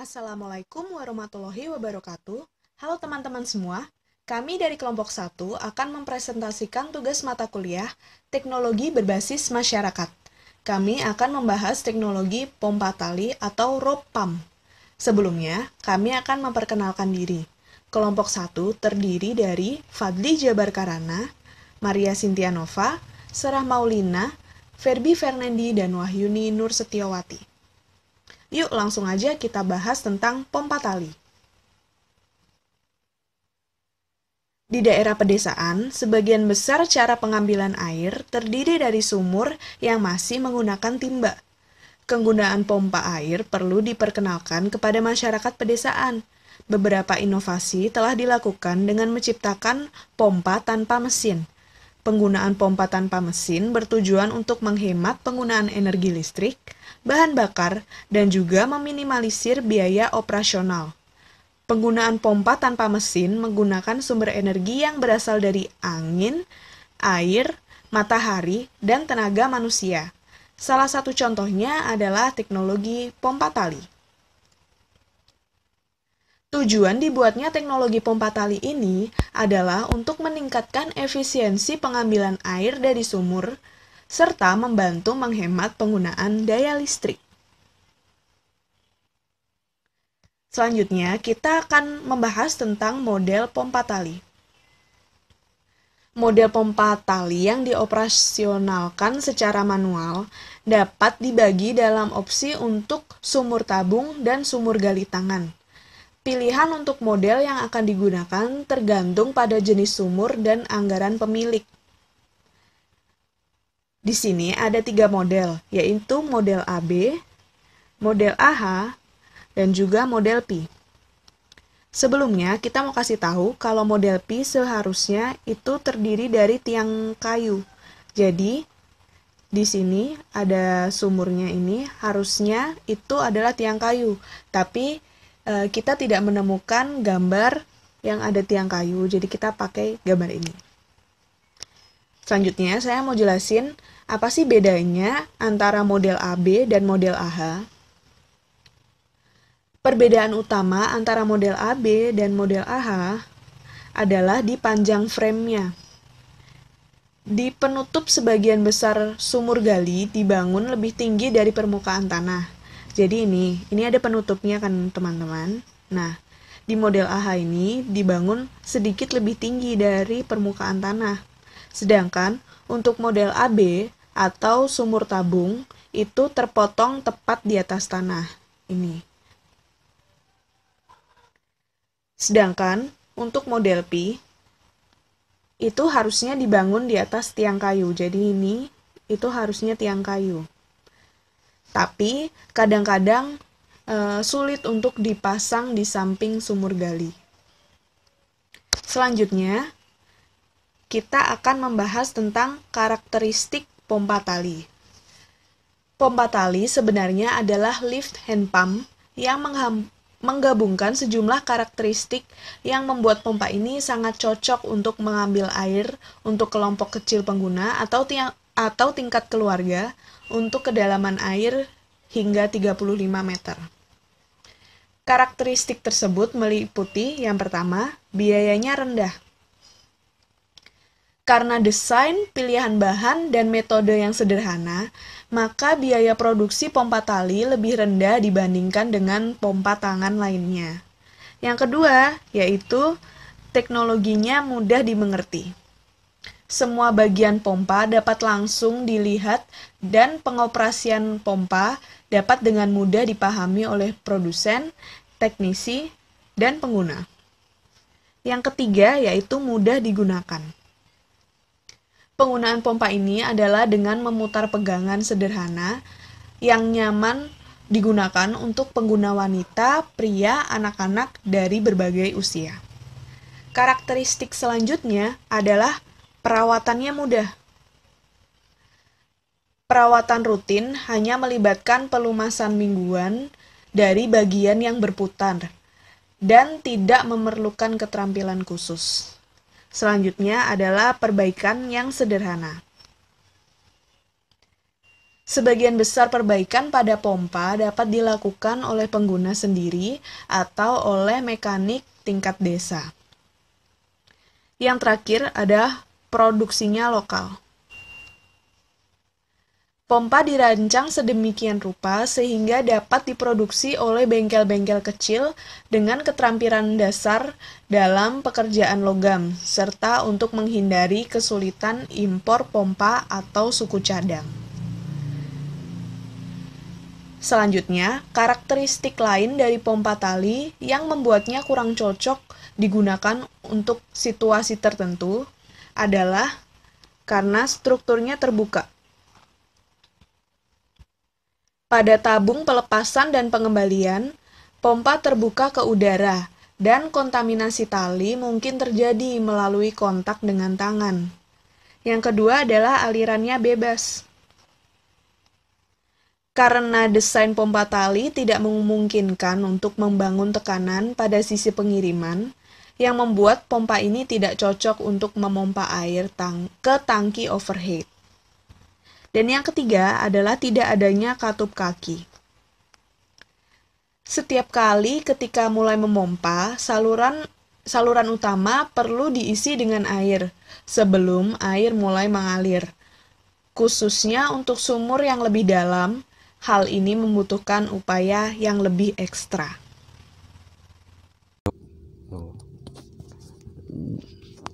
Assalamualaikum warahmatullahi wabarakatuh. Halo teman-teman semua, kami dari kelompok 1 akan mempresentasikan tugas mata kuliah Teknologi Berbasis Masyarakat. Kami akan membahas teknologi pompa tali atau rope pump. Sebelumnya, kami akan memperkenalkan diri. Kelompok 1 terdiri dari Fadli Jabar Karana, Maria Sintianova, Serah Maulina, Ferbi Fernandi, dan Wahyuni Nur Setiawati. Yuk langsung aja kita bahas tentang pompa tali. Di daerah pedesaan, sebagian besar cara pengambilan air terdiri dari sumur yang masih menggunakan timba. Penggunaan pompa air perlu diperkenalkan kepada masyarakat pedesaan. Beberapa inovasi telah dilakukan dengan menciptakan pompa tanpa mesin. Penggunaan pompa tanpa mesin bertujuan untuk menghemat penggunaan energi listrik, bahan bakar, dan juga meminimalisir biaya operasional. Penggunaan pompa tanpa mesin menggunakan sumber energi yang berasal dari angin, air, matahari, dan tenaga manusia. Salah satu contohnya adalah teknologi pompa tali. Tujuan dibuatnya teknologi pompa tali ini adalah untuk meningkatkan efisiensi pengambilan air dari sumur, serta membantu menghemat penggunaan daya listrik. Selanjutnya, kita akan membahas tentang model pompa tali. Model pompa tali yang dioperasionalkan secara manual dapat dibagi dalam opsi untuk sumur tabung dan sumur gali tangan. Pilihan untuk model yang akan digunakan tergantung pada jenis sumur dan anggaran pemilik. Di sini ada 3 model, yaitu model AB, model AH, dan juga model P. Sebelumnya, kita mau kasih tahu kalau model P seharusnya itu terdiri dari tiang kayu. Jadi, di sini ada sumurnya ini, harusnya itu adalah tiang kayu. Tapi, kita tidak menemukan gambar yang ada tiang kayu, jadi kita pakai gambar ini. Selanjutnya, saya mau jelasin apa sih bedanya antara model AB dan model AH. Perbedaan utama antara model AB dan model AH adalah di panjang frame-nya. Di penutup sebagian besar sumur gali dibangun lebih tinggi dari permukaan tanah. Jadi ini ada penutupnya kan teman-teman. Nah, di model AH ini dibangun sedikit lebih tinggi dari permukaan tanah. Sedangkan untuk model AB atau sumur tabung itu terpotong tepat di atas tanah. Ini. Sedangkan untuk model P itu harusnya dibangun di atas tiang kayu. Jadi ini itu harusnya tiang kayu. Tapi kadang-kadang sulit untuk dipasang di samping sumur gali. Selanjutnya, kita akan membahas tentang karakteristik pompa tali. Pompa tali sebenarnya adalah lift hand pump yang menggabungkan sejumlah karakteristik yang membuat pompa ini sangat cocok untuk mengambil air untuk kelompok kecil pengguna atau tingkat keluarga untuk kedalaman air hingga 35 meter. Karakteristik tersebut meliputi yang pertama, biayanya rendah. Karena desain, pilihan bahan, dan metode yang sederhana, maka biaya produksi pompa tali lebih rendah dibandingkan dengan pompa tangan lainnya. Yang kedua, yaitu teknologinya mudah dimengerti. Semua bagian pompa dapat langsung dilihat dan pengoperasian pompa dapat dengan mudah dipahami oleh produsen, teknisi, dan pengguna. Yang ketiga, yaitu mudah digunakan. Penggunaan pompa ini adalah dengan memutar pegangan sederhana yang nyaman digunakan untuk pengguna wanita, pria, anak-anak dari berbagai usia. Karakteristik selanjutnya adalah perawatannya mudah. Perawatan rutin hanya melibatkan pelumasan mingguan dari bagian yang berputar dan tidak memerlukan keterampilan khusus. Selanjutnya adalah perbaikan yang sederhana. Sebagian besar perbaikan pada pompa dapat dilakukan oleh pengguna sendiri atau oleh mekanik tingkat desa. Yang terakhir ada produksinya lokal. Pompa dirancang sedemikian rupa sehingga dapat diproduksi oleh bengkel-bengkel kecil dengan keterampilan dasar dalam pekerjaan logam, serta untuk menghindari kesulitan impor pompa atau suku cadang. Selanjutnya, karakteristik lain dari pompa tali yang membuatnya kurang cocok digunakan untuk situasi tertentu adalah karena strukturnya terbuka. Pada tabung pelepasan dan pengembalian, pompa terbuka ke udara, dan kontaminasi tali mungkin terjadi melalui kontak dengan tangan. Yang kedua adalah alirannya bebas. Karena desain pompa tali tidak memungkinkan untuk membangun tekanan pada sisi pengiriman, yang membuat pompa ini tidak cocok untuk memompa air ke tangki overhead. Dan yang ketiga adalah tidak adanya katup kaki. Setiap kali ketika mulai memompa, saluran utama perlu diisi dengan air sebelum air mulai mengalir. Khususnya untuk sumur yang lebih dalam, hal ini membutuhkan upaya yang lebih ekstra.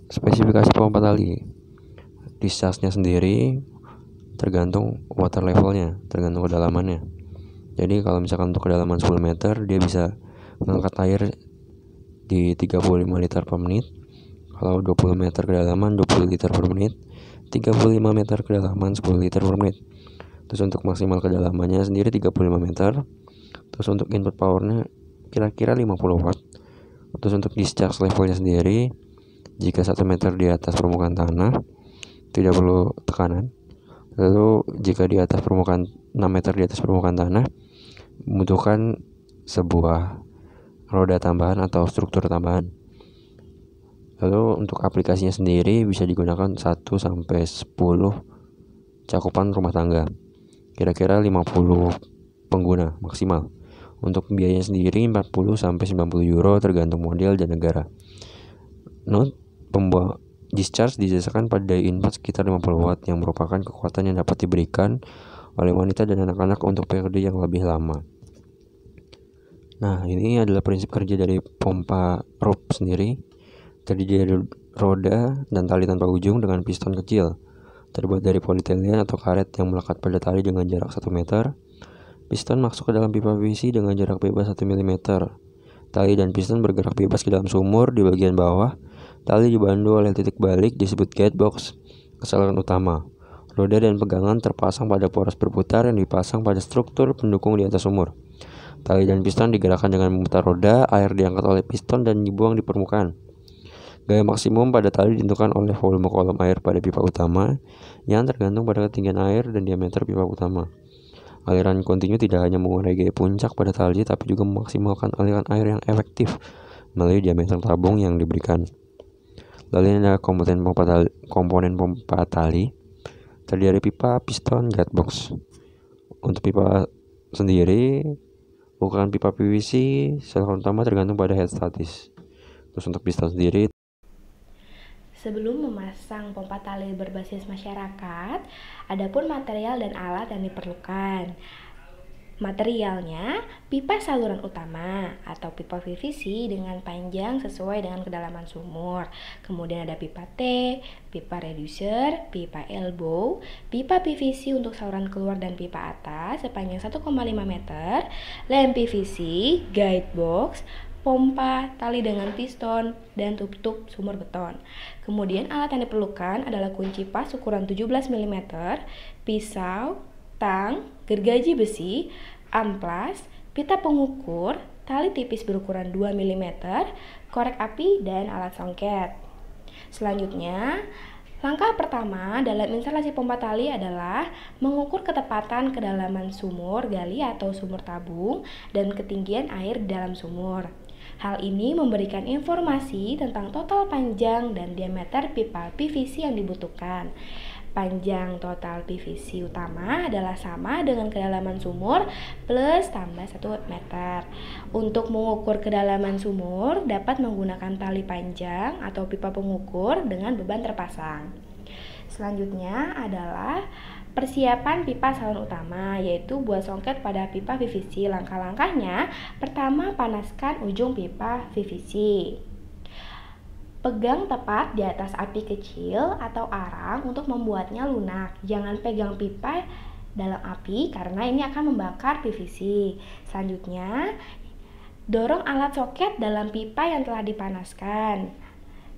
Spesifikasi pompa tali. Discharge-nya sendiri tergantung water levelnya, tergantung kedalamannya. Jadi kalau misalkan untuk kedalaman 10 meter, dia bisa mengangkat air di 35 liter per menit. Kalau 20 meter kedalaman, 20 liter per menit. 35 meter kedalaman, 10 liter per menit. Terus untuk maksimal kedalamannya sendiri 35 meter. Terus untuk input powernya kira-kira 50 watt. Terus untuk discharge levelnya sendiri, jika 1 meter di atas permukaan tanah, tidak perlu tekanan. Lalu jika di atas permukaan 6 meter di atas permukaan tanah, membutuhkan sebuah roda tambahan atau struktur tambahan. Lalu untuk aplikasinya sendiri bisa digunakan 1 sampai 10 cakupan rumah tangga. Kira-kira 50 pengguna maksimal. Untuk biayanya sendiri 40 sampai 90 euro tergantung model dan negara. Note, discharge didesakan pada daya input sekitar 50 watt yang merupakan kekuatan yang dapat diberikan oleh wanita dan anak-anak untuk periode yang lebih lama. Nah, ini adalah prinsip kerja dari pompa rope sendiri. Terdiri dari roda dan tali tanpa ujung dengan piston kecil. Terbuat dari polietilen atau karet yang melekat pada tali dengan jarak 1 meter. Piston masuk ke dalam pipa PVC dengan jarak bebas 1 mm. Tali dan piston bergerak bebas ke dalam sumur di bagian bawah. Tali dibantu oleh titik balik disebut guide box ke saluran utama. Roda dan pegangan terpasang pada poros berputar yang dipasang pada struktur pendukung di atas sumur. Tali dan piston digerakkan dengan memutar roda, air diangkat oleh piston dan dibuang di permukaan. Gaya maksimum pada tali ditentukan oleh volume kolom air pada pipa utama yang tergantung pada ketinggian air dan diameter pipa utama. Aliran kontinu tidak hanya mengurai gaya puncak pada tali, tapi juga memaksimalkan aliran air yang efektif melalui diameter tabung yang diberikan. Lalu ini ada komponen pompa tali terdiri dari pipa, piston, guide box. Untuk pipa sendiri, ukuran pipa PVC saluran utama tergantung pada head statis. Terus untuk piston sendiri, sebelum memasang pompa tali berbasis masyarakat, adapun material dan alat yang diperlukan. Materialnya, pipa saluran utama atau pipa PVC dengan panjang sesuai dengan kedalaman sumur. Kemudian ada pipa T, pipa reducer, pipa elbow, pipa PVC untuk saluran keluar dan pipa atas sepanjang 1,5 meter, lem PVC, guide box, pompa, tali dengan piston, dan tutup sumur beton. Kemudian alat yang diperlukan adalah kunci pas ukuran 17 mm, pisau, tang, gergaji besi, amplas, pita pengukur, tali tipis berukuran 2 mm, korek api, dan alat songket. Selanjutnya, langkah pertama dalam instalasi pompa tali adalah mengukur ketepatan kedalaman sumur gali atau sumur tabung dan ketinggian air di dalam sumur. Hal ini memberikan informasi tentang total panjang dan diameter pipa PVC yang dibutuhkan. Panjang total PVC utama adalah sama dengan kedalaman sumur plus tambah 1 meter. Untuk mengukur kedalaman sumur dapat menggunakan tali panjang atau pipa pengukur dengan beban terpasang. Selanjutnya adalah persiapan pipa saluran utama, yaitu buat songket pada pipa PVC. Langkah-langkahnya, pertama panaskan ujung pipa PVC. Pegang tepat di atas api kecil atau arang untuk membuatnya lunak. Jangan pegang pipa dalam api karena ini akan membakar PVC. Selanjutnya, dorong alat soket dalam pipa yang telah dipanaskan.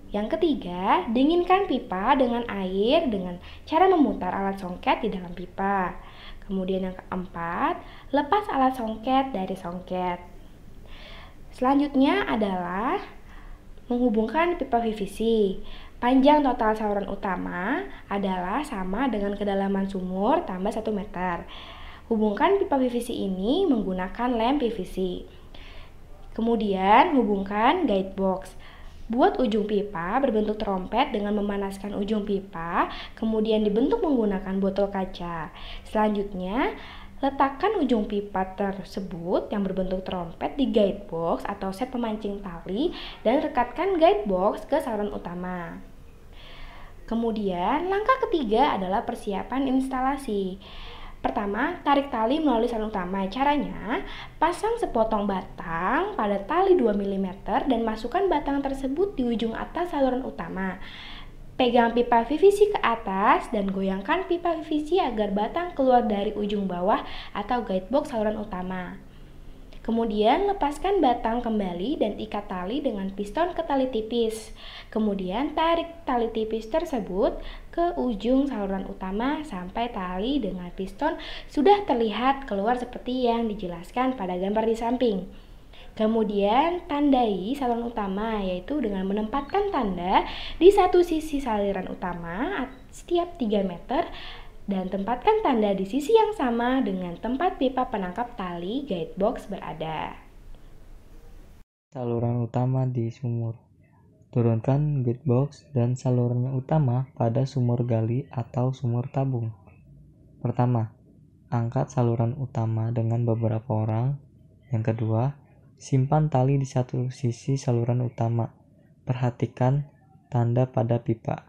Yang ketiga, dinginkan pipa dengan air dengan cara memutar alat songket di dalam pipa. Kemudian yang keempat, lepas alat songket dari songket. Selanjutnya adalah menghubungkan pipa PVC. Panjang total saluran utama adalah sama dengan kedalaman sumur tambah 1 meter. Hubungkan pipa PVC ini menggunakan lem PVC. Kemudian hubungkan guide box. Buat ujung pipa berbentuk trompet dengan memanaskan ujung pipa, kemudian dibentuk menggunakan botol kaca. Selanjutnya, letakkan ujung pipa tersebut yang berbentuk trompet di guide box atau set pemancing tali dan rekatkan guide box ke saluran utama. Kemudian, langkah ketiga adalah persiapan instalasi. Pertama, tarik tali melalui saluran utama. Caranya, pasang sepotong batang pada tali 2 mm dan masukkan batang tersebut di ujung atas saluran utama. Pegang pipa PVC ke atas dan goyangkan pipa PVC agar batang keluar dari ujung bawah atau guide box saluran utama. Kemudian lepaskan batang kembali dan ikat tali dengan piston ke tali tipis. Kemudian tarik tali tipis tersebut ke ujung saluran utama sampai tali dengan piston sudah terlihat keluar seperti yang dijelaskan pada gambar di samping. Kemudian tandai saluran utama, yaitu dengan menempatkan tanda di satu sisi saluran utama setiap 3 meter dan tempatkan tanda di sisi yang sama dengan tempat pipa penangkap tali guide box berada. Saluran utama di sumur. Turunkan guide box dan saluran utama pada sumur gali atau sumur tabung. Pertama, angkat saluran utama dengan beberapa orang. Yang kedua, simpan tali di satu sisi saluran utama. Perhatikan tanda pada pipa.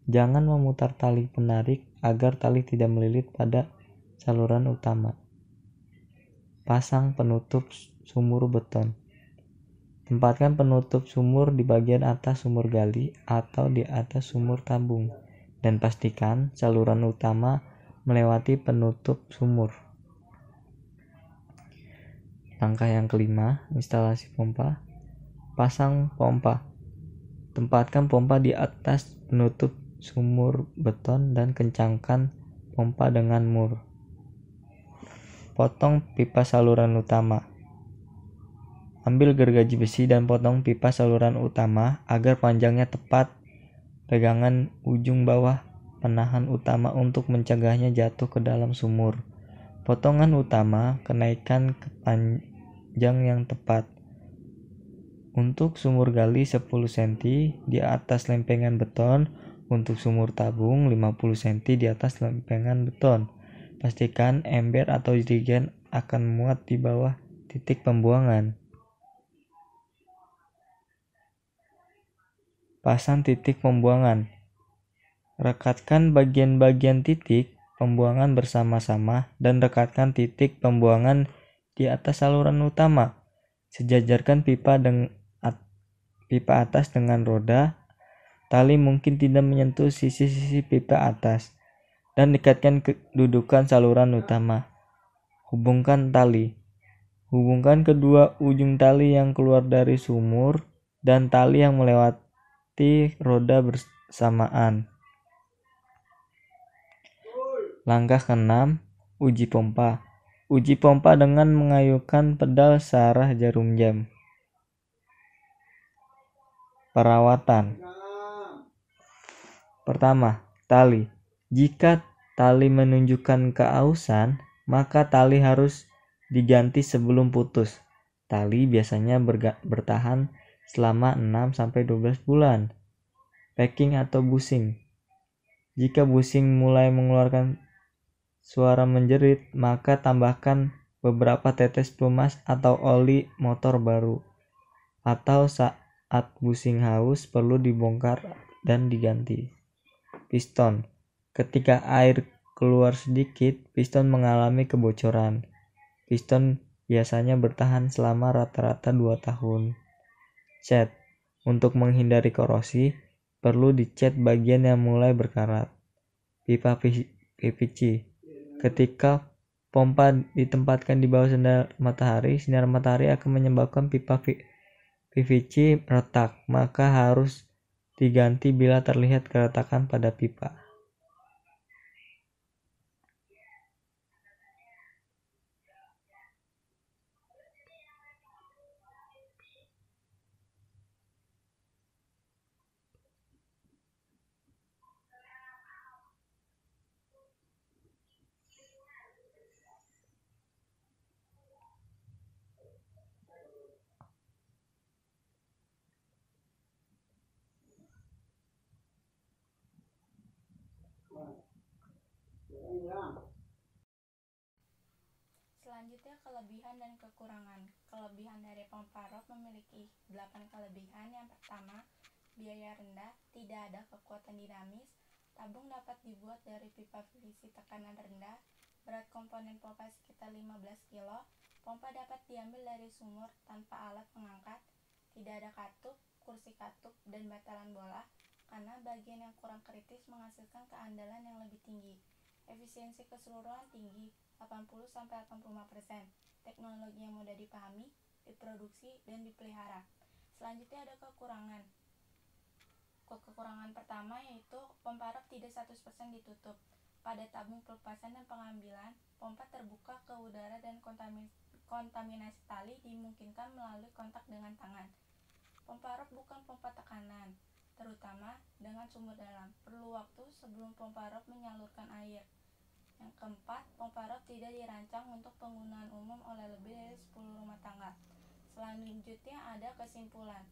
Jangan memutar tali penarik agar tali tidak melilit pada saluran utama. Pasang penutup sumur beton. Tempatkan penutup sumur di bagian atas sumur gali atau di atas sumur tabung dan pastikan saluran utama melewati penutup sumur. Langkah yang kelima, instalasi pompa. Pasang pompa. Tempatkan pompa di atas penutup sumur beton dan kencangkan pompa dengan mur. Potong pipa saluran utama. Ambil gergaji besi dan potong pipa saluran utama agar panjangnya tepat. Pegangan ujung bawah penahan utama untuk mencegahnya jatuh ke dalam sumur. Potongan utama kenaikkan ke panjang yang tepat. Untuk sumur gali 10 cm di atas lempengan beton, untuk sumur tabung 50 cm di atas lempengan beton. Pastikan ember atau jerigen akan muat di bawah titik pembuangan. Pasang titik pembuangan. Rekatkan bagian-bagian titik pembuangan bersama-sama dan rekatkan titik pembuangan di atas saluran utama. Sejajarkan pipa atas dengan roda. Tali mungkin tidak menyentuh sisi-sisi pipa atas dan dekatkan kedudukan saluran utama. Hubungkan tali. Hubungkan kedua ujung tali yang keluar dari sumur dan tali yang melewati roda bersamaan. Langkah ke-6, uji pompa. Uji pompa dengan mengayunkan pedal searah jarum jam. Perawatan. Pertama, tali. Jika tali menunjukkan keausan, maka tali harus diganti sebelum putus. Tali biasanya bertahan selama 6-12 bulan. Packing atau bushing. Jika busing mulai mengeluarkan suara menjerit, maka tambahkan beberapa tetes pelumas atau oli motor baru. Atau saat busing haus perlu dibongkar dan diganti. Piston. Ketika air keluar sedikit, piston mengalami kebocoran. Piston biasanya bertahan selama rata-rata 2 tahun. Cat. Untuk menghindari korosi, perlu dicat bagian yang mulai berkarat. Pipa PVC. Ketika pompa ditempatkan di bawah sinar matahari akan menyebabkan pipa PVC retak, maka harus diganti bila terlihat keretakan pada pipa. Selanjutnya, kelebihan dan kekurangan. Kelebihan dari pompa rok memiliki 8 kelebihan. Yang pertama, biaya rendah, tidak ada kekuatan dinamis. Tabung dapat dibuat dari pipa PVC tekanan rendah. Berat komponen pompa sekitar 15 kg. Pompa dapat diambil dari sumur tanpa alat pengangkat. Tidak ada katup, kursi katup, dan batalan bola, karena bagian yang kurang kritis menghasilkan keandalan yang lebih tinggi. Efisiensi keseluruhan tinggi, 80-85%. Teknologi yang mudah dipahami, diproduksi, dan dipelihara. Selanjutnya ada kekurangan. Kekurangan pertama yaitu pompa rok tidak 100% ditutup. Pada tabung pelepasan dan pengambilan, pompa terbuka ke udara dan kontaminasi tali dimungkinkan melalui kontak dengan tangan. Pompa rok bukan pompa tekanan, terutama dengan sumur dalam. Perlu waktu sebelum pompa rok menyalurkan air. Yang keempat, pompa rok tidak dirancang untuk penggunaan umum oleh lebih dari 10 rumah tangga. Selanjutnya ada kesimpulan.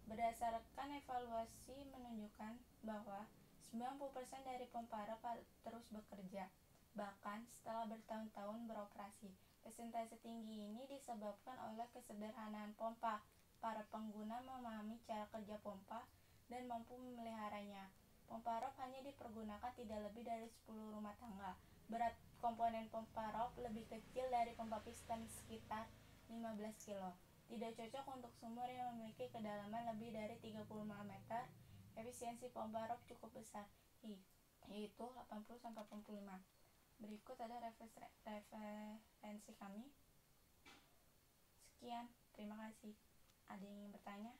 Berdasarkan evaluasi menunjukkan bahwa 90% dari pompa rok terus bekerja, bahkan setelah bertahun-tahun beroperasi. Persentase tinggi ini disebabkan oleh kesederhanaan pompa. Para pengguna memahami cara kerja pompa dan mampu memeliharanya. Pompa rok hanya dipergunakan tidak lebih dari 10 rumah tangga. Berat komponen pompa rok lebih kecil dari pompa piston sekitar 15 kg. Tidak cocok untuk sumur yang memiliki kedalaman lebih dari 35 meter. Efisiensi pompa rok cukup besar, yaitu 80-85. Berikut ada referensi kami. Sekian, terima kasih. Ada yang ingin bertanya?